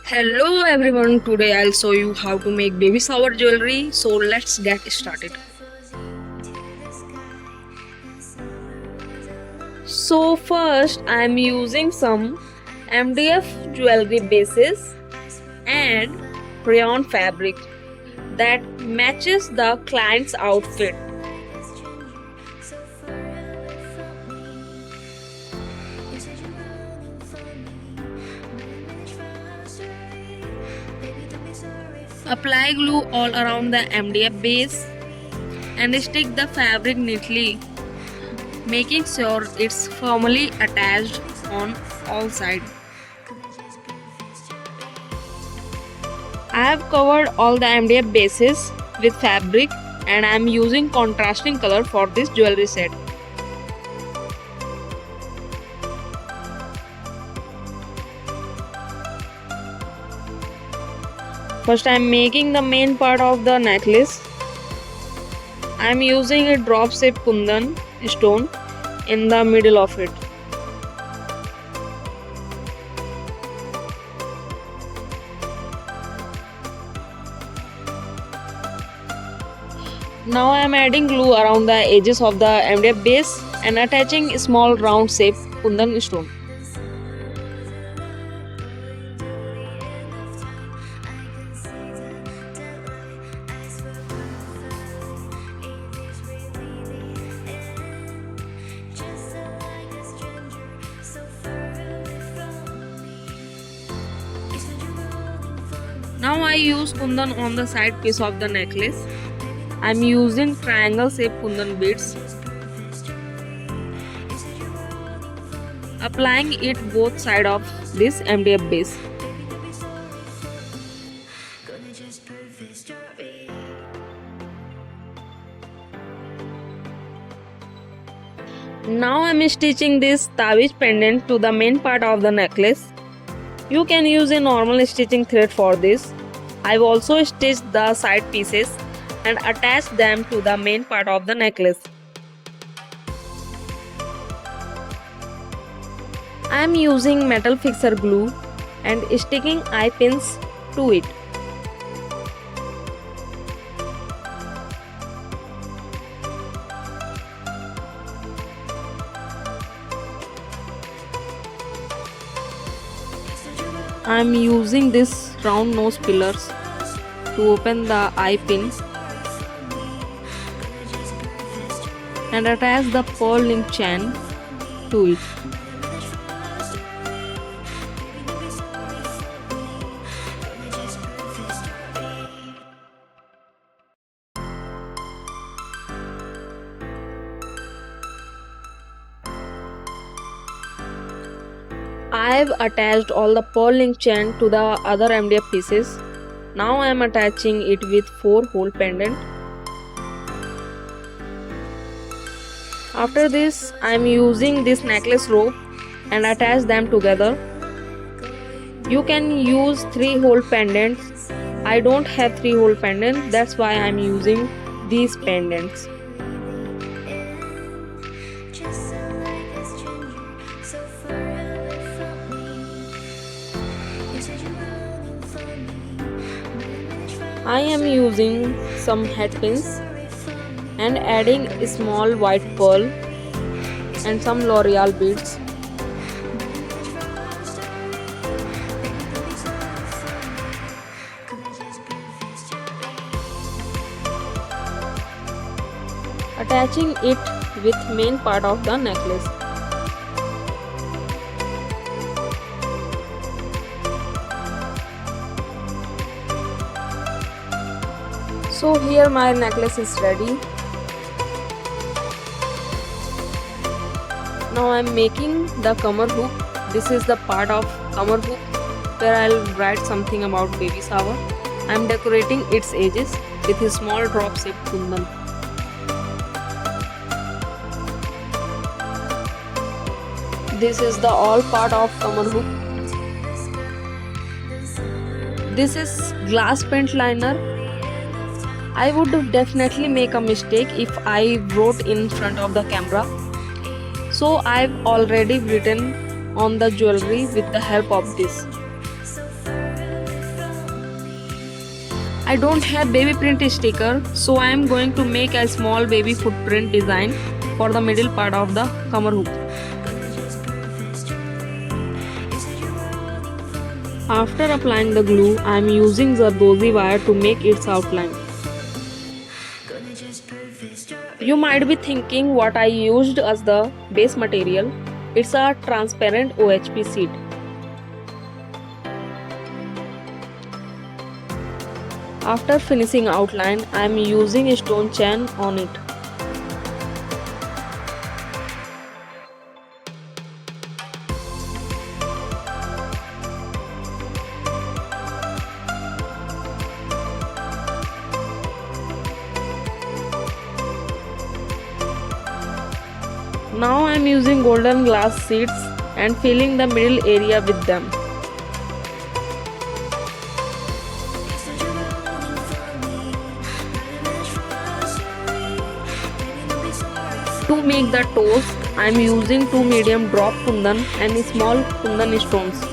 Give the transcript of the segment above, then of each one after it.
Hello everyone, today I'll show you how to make baby shower jewelry. So let's get started. So first I'm using some MDF jewelry bases and rayon fabric that matches the client's outfit. Apply glue all around the MDF base and stick the fabric neatly, making sure it's firmly attached on all sides. I have covered all the MDF bases with fabric and I am using contrasting color for this jewelry set. First I am making the main part of the necklace. I am using a drop shape kundan stone in the middle of it. Now I am adding glue around the edges of the MDF base and attaching a small round shape kundan stone. Now I use kundan on the side piece of the necklace. I am using triangle shaped kundan beads. Applying it both sides of this MDF base. Now I am stitching this tawiz pendant to the main part of the necklace. You can use a normal stitching thread for this. I've also stitched the side pieces and attached them to the main part of the necklace. I am using metal fixer glue and sticking eye pins to it. I am using this round nose pillars to open the eye pin and attach the pearl link chain to it. I have attached all the pearl link chain to the other MDF pieces. Now I am attaching it with 4-hole pendant. After this, I am using this necklace rope and attach them together. You can use 3-hole pendants. I don't have 3-hole pendant, that's why I am using these pendants. I am using some head pins and adding a small white pearl and some L'Oreal beads. Attaching it with main part of the necklace. So here my necklace is ready. Now I am making the comer hook. This is the part of comer hook where I will write something about baby shower. I am decorating its edges with a small drop shaped kundan. This is the all part of comer hook. This is glass paint liner. I would definitely make a mistake if I wrote in front of the camera. So I've already written on the jewelry with the help of this. I don't have baby print sticker, so I am going to make a small baby footprint design for the middle part of the cover hook. After applying the glue, I am using Zardozi wire to make its outline. You might be thinking what I used as the base material. It's a transparent OHP sheet. After finishing outline, I am using a stone chain on it. Now I am using golden glass sheets and filling the middle area with them. To make the toes, I am using 2 medium drop kundan and small kundan stones.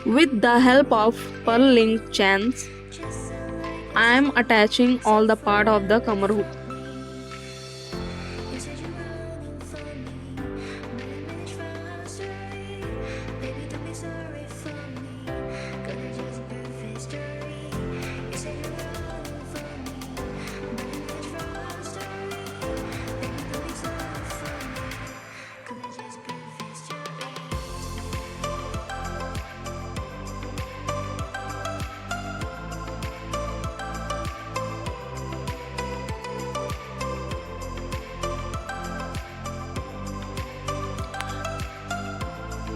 With the help of pearl link chains, I am attaching all the part of the cover hook.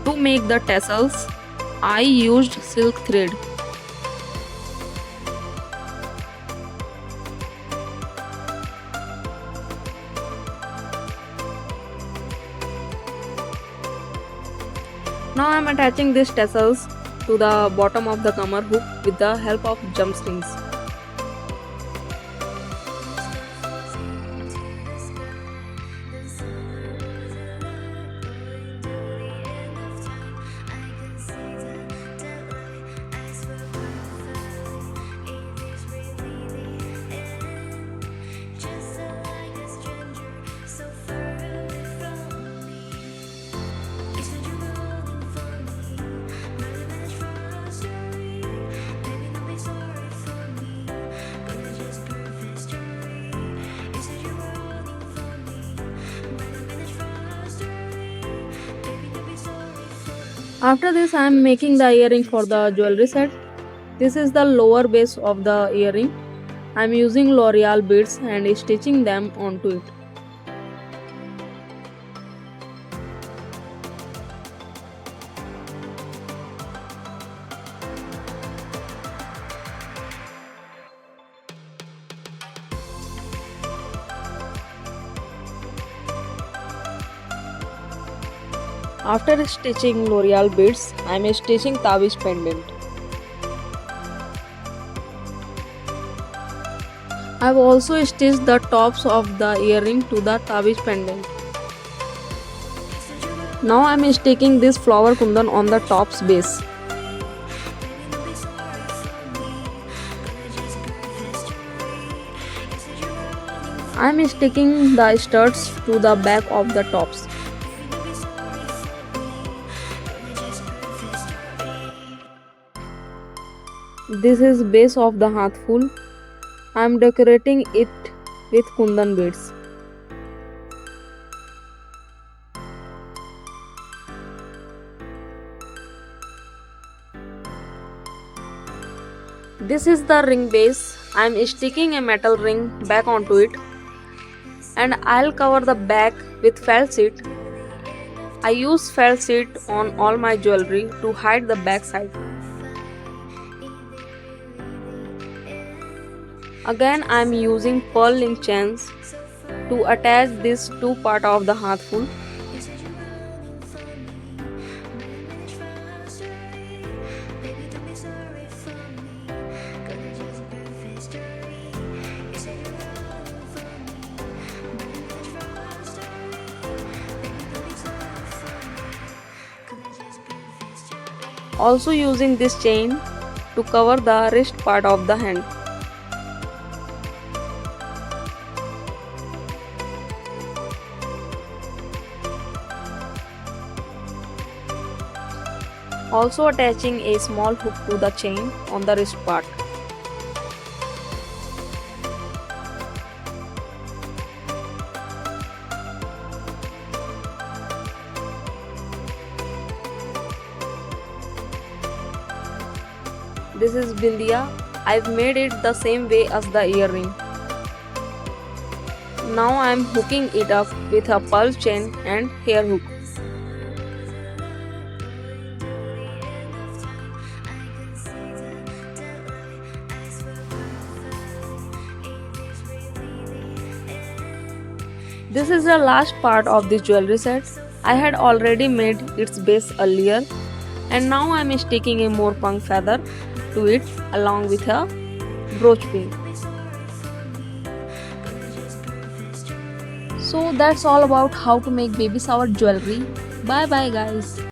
To make the tassels, I used silk thread. Now I am attaching these tassels to the bottom of the cover hook with the help of jump strings. After this, I am making the earring for the jewelry set. This is the lower base of the earring. I am using L'Oreal beads and stitching them onto it. After stitching L'Oreal beads, I am stitching Tavish pendant. I have also stitched the tops of the earring to the Tavish pendant. Now I am sticking this flower kundan on the top's base. I am sticking the studs to the back of the tops. This is base of the hathful. I am decorating it with kundan beads. This is the ring base. I am sticking a metal ring back onto it, and I'll cover the back with felt sheet I use felt sheet on all my jewelry to hide the back side. Again I am using pearl link chains to attach this two part of the hathful. Also using this chain to cover the wrist part of the hand. Also attaching a small hook to the chain on the wrist part. This is bindiya. I've made it the same way as the earring. Now I am hooking it up with a pearl chain and hair hook. This is the last part of this jewelry set. I had already made its base earlier, and now I am sticking a more punk feather to it along with a brooch pin. So that's all about how to make baby shower jewelry. Bye bye guys.